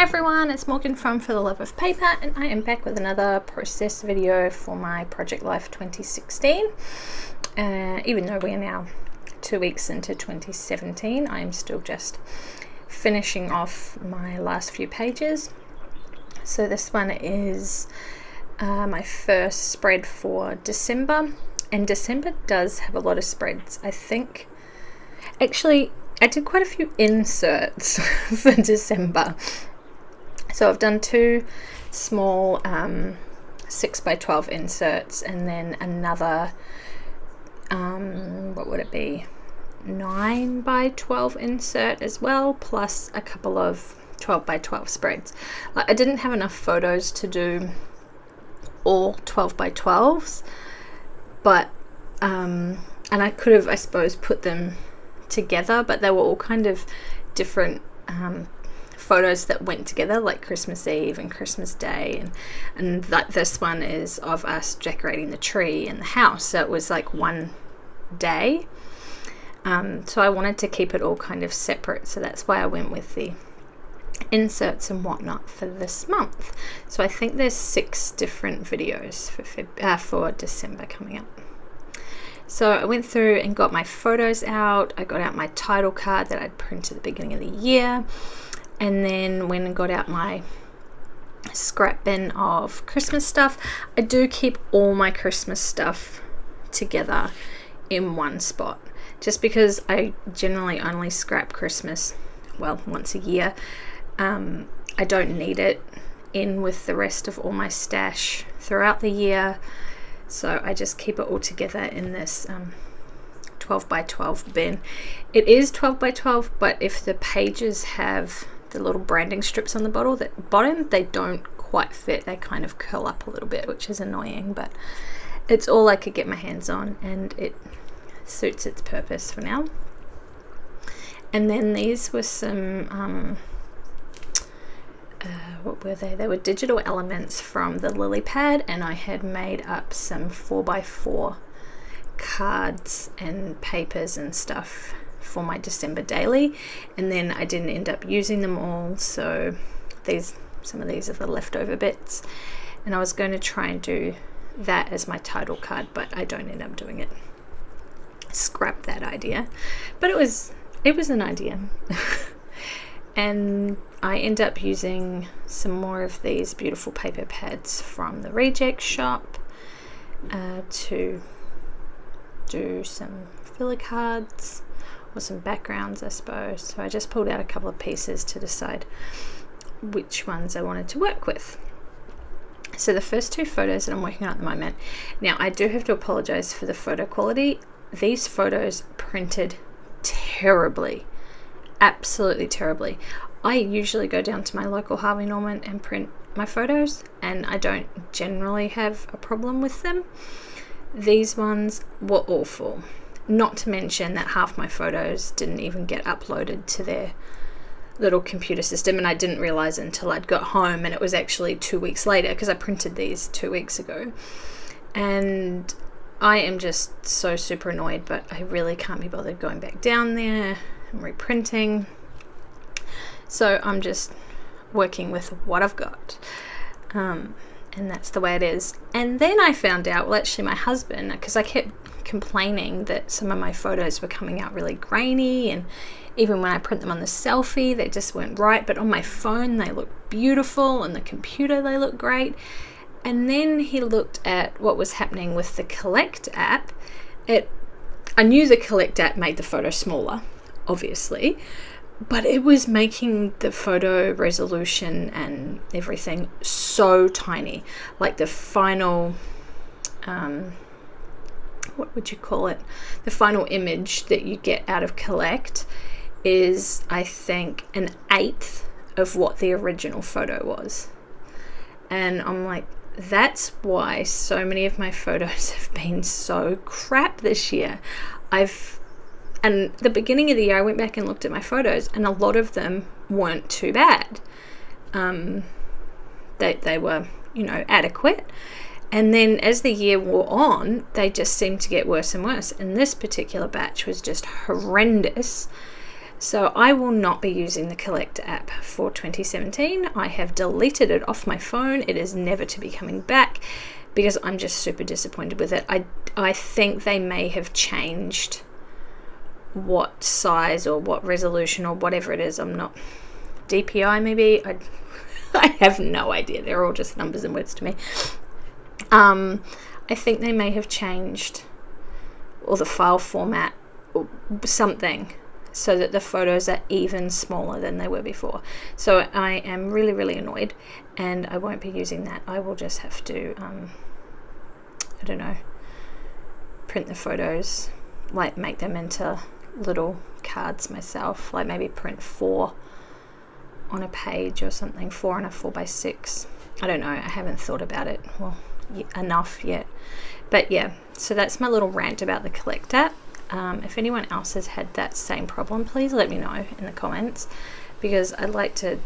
Hi everyone, it's Morgyn from For the Love of Paper, and I am back with another process video for my Project Life 2016. Even though we are now 2 weeks into 2017, I am still just finishing off my last few pages. So this one is my first spread for December, and December does have a lot of spreads. I think, actually, I did quite a few inserts for December. So I've done two small 6x12 inserts, and then another, what would it be, 9x12 insert as well, plus a couple of 12x12 spreads. I didn't have enough photos to do all 12x12s, but and I could have, I suppose, put them together, but they were all kind of different photos that went together, like Christmas Eve and Christmas Day, and like this one is of us decorating the tree and the house, so it was like one day. So I wanted to keep it all kind of separate, so that's why I went with the inserts and whatnot for this month. So I think there's 6 different videos for December coming up. So I went through and got my photos out. I got out my title card that I'd printed at the beginning of the year, and then went and got out my scrap bin of Christmas stuff. I do keep all my Christmas stuff together in one spot, just because I generally only scrap Christmas, well, once a year. I don't need it in with the rest of all my stash throughout the year. So I just keep it all together in this 12x12 bin. It is 12x12, but if the pages have the little branding strips on the bottom, they don't quite fit. They kind of curl up a little bit, which is annoying, but it's all I could get my hands on, and it suits its purpose for now. And then these were some what were they? They were digital elements from the lily pad, and I had made up some 4x4 cards and papers and stuff for my December daily, and then I didn't end up using them all, so some of these are the leftover bits, and I was going to try and do that as my title card, but I don't end up doing it. Scrap that idea, but it was an idea. And I end up using some more of these beautiful paper pads from the reject shop to do some filler cards or some backgrounds, I suppose. So I just pulled out a couple of pieces to decide which ones I wanted to work with. So the first 2 photos that I'm working on at the moment, now I do have to apologize for the photo quality. These photos printed terribly. Absolutely terribly. I usually go down to my local Harvey Norman and print my photos, and I don't generally have a problem with them. These ones were awful. Not to mention that half my photos didn't even get uploaded to their little computer system, and I didn't realize it until I'd got home, and it was actually 2 weeks later, because I printed these 2 weeks ago. And I am just so super annoyed, but I really can't be bothered going back down there and reprinting, so I'm just working with what I've got, and that's the way it is. And then I found out, well, actually my husband, because I kept complaining that some of my photos were coming out really grainy, and even when I print them on the selfie they just weren't right, but on my phone they look beautiful, and the computer they look great. And then he looked at what was happening with the Collect app. I knew the Collect app made the photo smaller, obviously, but it was making the photo resolution and everything so tiny. Like the final, what would you call it? The final image that you get out of Collect is, I think, 1/8 of what the original photo was. And I'm like, that's why so many of my photos have been so crap this year. And the beginning of the year I went back and looked at my photos, and a lot of them weren't too bad. They were, adequate. And then as the year wore on, they just seemed to get worse and worse. And this particular batch was just horrendous. So I will not be using the Collect app for 2017. I have deleted it off my phone. It is never to be coming back because I'm just super disappointed with it. I think they may have changed what size or what resolution or whatever it is. I'm not... DPI maybe? I have no idea. They're all just numbers and words to me. I think they may have changed or the file format or something so that the photos are even smaller than they were before. So I am really, really annoyed, and I won't be using that. I will just have to, I don't know, print the photos, like make them into little cards myself, like maybe print 4 on a page or something, 4 on a 4x6. I don't know, I haven't thought about it enough yet. But yeah, so that's my little rant about the Collect app. If anyone else has had that same problem, please let me know in the comments, because I'd like to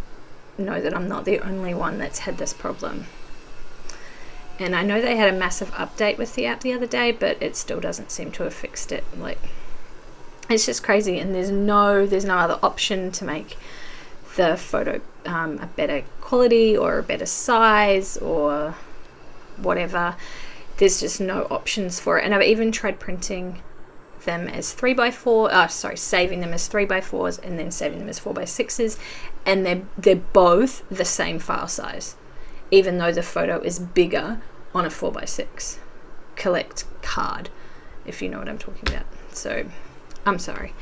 know that I'm not the only one that's had this problem. And I know they had a massive update with the app the other day, but it still doesn't seem to have fixed it. Like, it's just crazy, and there's no other option to make the photo a better quality or a better size or whatever. There's just no options for it. And I've even tried printing them as 3x4, saving them as 3x4s and then saving them as 4x6s, and they're both the same file size, even though the photo is bigger on a 4x6 Collect card, if you know what I'm talking about. So I'm sorry,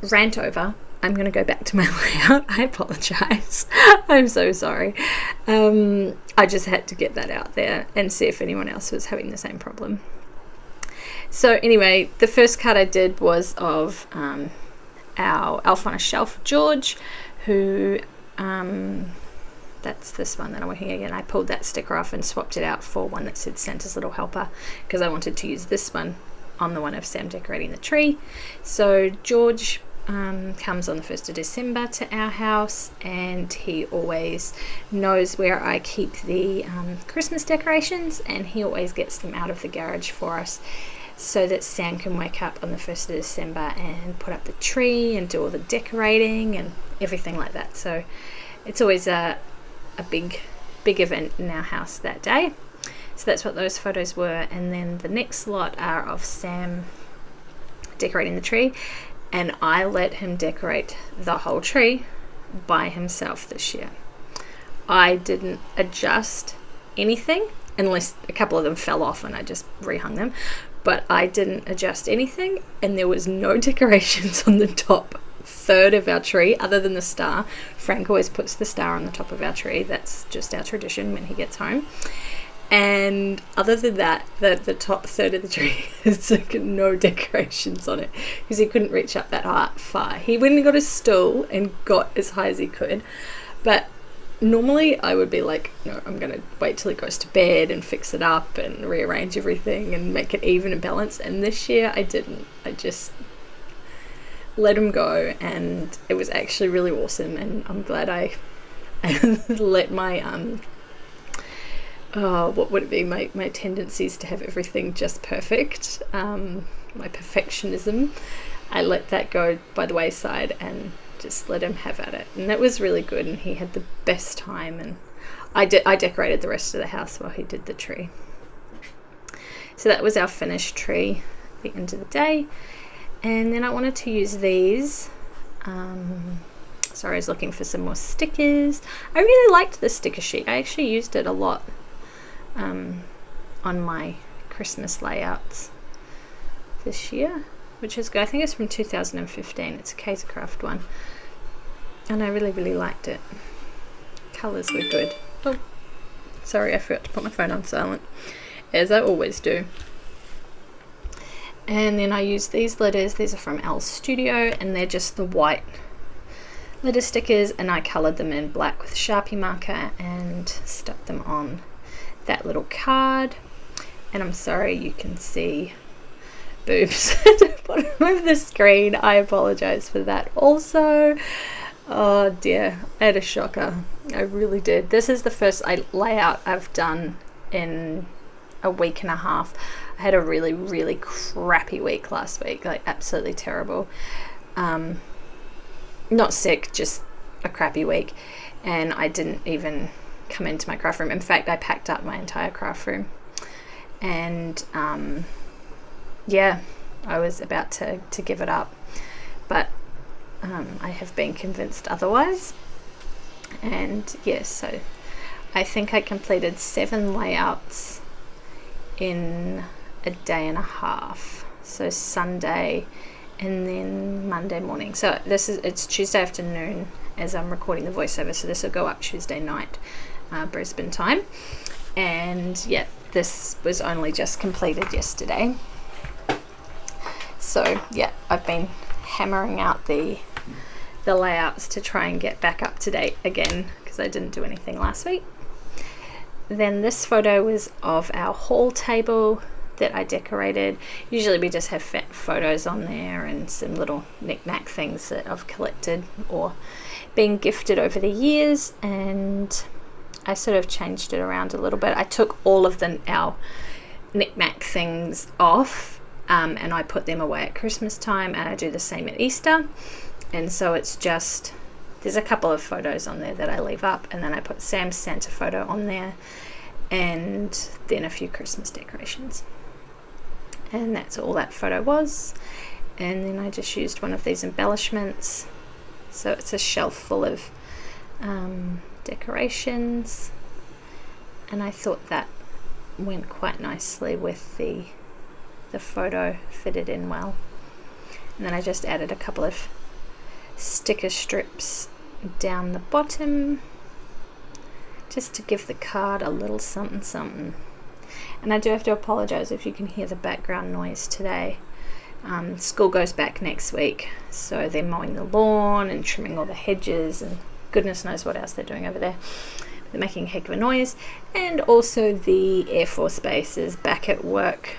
rant over. I'm going to go back to my layout. I apologize. I'm so sorry. I just had to get that out there and see if anyone else was having the same problem. So anyway, the first card I did was of our Elf on a Shelf, George, who, that's this one that I'm working again. I pulled that sticker off and swapped it out for one that said Santa's Little Helper, because I wanted to use this one on the one of Sam decorating the tree. So George comes on the 1st of December to our house, and he always knows where I keep the Christmas decorations, and he always gets them out of the garage for us so that Sam can wake up on the 1st of December and put up the tree and do all the decorating and everything like that. So it's always a big event in our house that day. So that's what those photos were. And then the next lot are of Sam decorating the tree, and I let him decorate the whole tree by himself this year. I didn't adjust anything, unless a couple of them fell off and I just rehung them, but I didn't adjust anything, and there was no decorations on the top third of our tree other than the star. Frank always puts the star on the top of our tree. That's just our tradition when he gets home. And other than that, the top third of the tree has like no decorations on it because he couldn't reach up that far. He went and got a stool and got as high as he could. But normally I would be like, no, I'm going to wait till he goes to bed and fix it up and rearrange everything and make it even and balanced. And this year I didn't. I just let him go, and it was actually really awesome. And I'm glad I let my what would it be, my tendencies to have everything just perfect, my perfectionism, I let that go by the wayside and just let him have at it. And that was really good, and he had the best time, and I decorated the rest of the house while he did the tree. So that was our finished tree at the end of the day. And then I wanted to use these. Sorry, I was looking for some more stickers. I really liked the sticker sheet. I actually used it a lot on my Christmas layouts this year, which is good. I think it's from 2015. It's a Kaisercraft one, and I really, really liked it. Colours were good. Oh, sorry, I forgot to put my phone on silent, as I always do. And then I used these letters. These are from Al's Studio, and they're just the white letter stickers, and I coloured them in black with a Sharpie marker and stuck them on that little card. And I'm sorry, you can see boobs at the bottom of the screen. I apologize for that also. Oh dear, I had a shocker. I really did. This is the first layout I've done in a week and a half. I had a really, really crappy week last week, like absolutely terrible. not sick, just a crappy week, and I didn't even come into my craft room. In fact, I packed up my entire craft room, and yeah, I was about to give it up, but I have been convinced otherwise. And yes, so I think I completed 7 layouts in a day and a half. So Sunday and then Monday morning. So it's Tuesday afternoon as I'm recording the voiceover, so this will go up Tuesday night, Brisbane time. And yeah, this was only just completed yesterday. So yeah, I've been hammering out the layouts to try and get back up to date again, because I didn't do anything last week. Then this photo was of our hall table that I decorated. Usually we just have photos on there and some little knick-knack things that I've collected or been gifted over the years, and I sort of changed it around a little bit. I took all of our knick-knack things off, and I put them away at Christmas time, and I do the same at Easter. And so it's just, there's a couple of photos on there that I leave up, and then I put Sam's Santa photo on there, and then a few Christmas decorations. And that's all that photo was. And then I just used one of these embellishments. So it's a shelf full of decorations, and I thought that went quite nicely with the photo, fitted in well. And then I just added a couple of sticker strips down the bottom just to give the card a little something. And I do have to apologize if you can hear the background noise today. School goes back next week, so they're mowing the lawn and trimming all the hedges and goodness knows what else they're doing over there. They're making a heck of a noise. And also the Air Force Base is back at work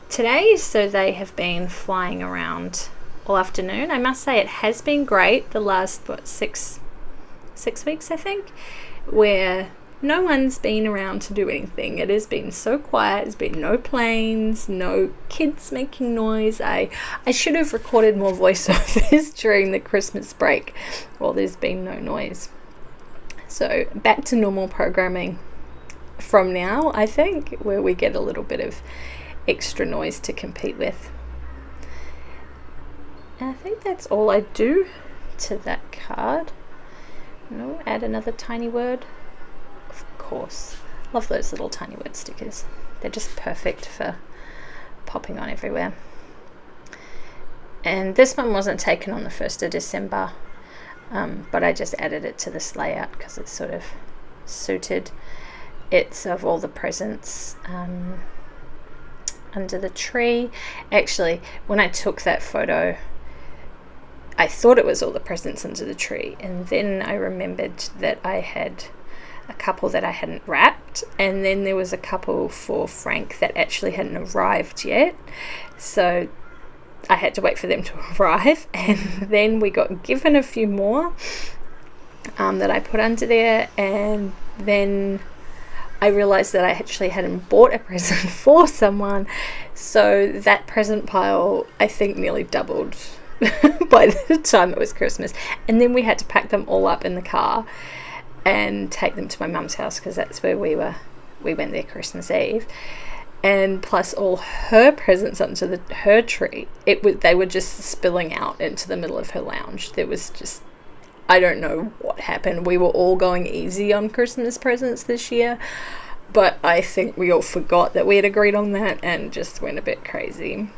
today, so they have been flying around all afternoon. I must say it has been great the last 6 weeks, I think, where no one's been around to do anything. It has been so quiet. There's been no planes, no kids making noise. I should have recorded more voiceovers during the Christmas break. Well, there's been no noise. So back to normal programming from now, I think, where we get a little bit of extra noise to compete with. And I think that's all I do to that card. No, add another tiny word. Of course. Love those little tiny word stickers. They're just perfect for popping on everywhere. And this one wasn't taken on the 1st of December, but I just added it to this layout because it's sort of suited. It's of all the presents under the tree. Actually, when I took that photo, I thought it was all the presents under the tree, and then I remembered that I had a couple that I hadn't wrapped, and then there was a couple for Frank that actually hadn't arrived yet, so I had to wait for them to arrive. And then we got given a few more that I put under there, and then I realized that I actually hadn't bought a present for someone, so that present pile I think nearly doubled by the time it was Christmas. And then we had to pack them all up in the car and take them to my mum's house, because that's where we went there Christmas Eve. And plus all her presents under her tree, they were just spilling out into the middle of her lounge. There was just, I don't know what happened. We were all going easy on Christmas presents this year, but I think we all forgot that we had agreed on that and just went a bit crazy.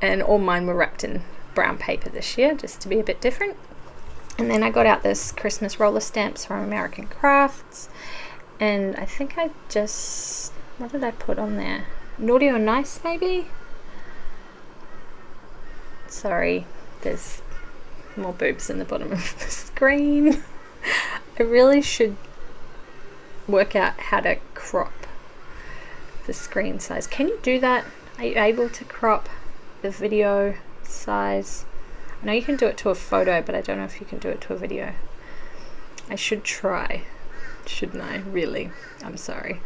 And all mine were wrapped in brown paper this year, just to be a bit different. And then I got out this Christmas roller stamps from American Crafts, and I think I just, what did I put on there? Naughty or nice, maybe? Sorry, there's more boobs in the bottom of the screen. I really should work out how to crop the screen size. Can you do that? Are you able to crop the video size? I know you can do it to a photo, but I don't know if you can do it to a video. I should try, shouldn't I? Really, I'm sorry.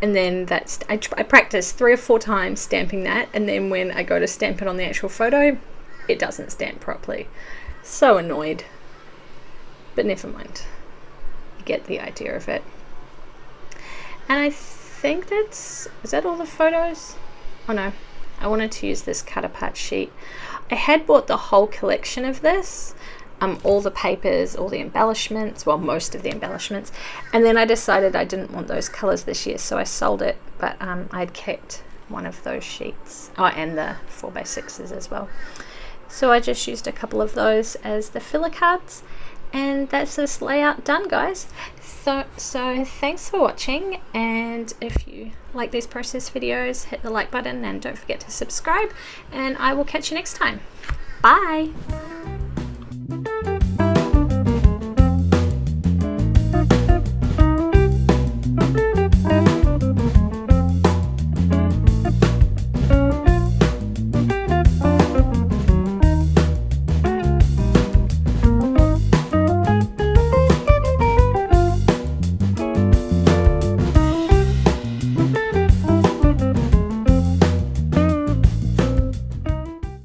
And then I practice 3 or 4 times stamping that, and then when I go to stamp it on the actual photo, it doesn't stand properly. So annoyed, but never mind, you get the idea of it. And I think is that all the photos? Oh no, I wanted to use this cut apart sheet. I had bought the whole collection of this, all the papers, all the embellishments, well, most of the embellishments, and then I decided I didn't want those colors this year, so I sold it, but I'd kept one of those sheets, and the 4x6s as well. So I just used a couple of those as the filler cards, and that's this layout done, guys. So thanks for watching, and if you like these process videos, hit the like button and don't forget to subscribe, and I will catch you next time. Bye.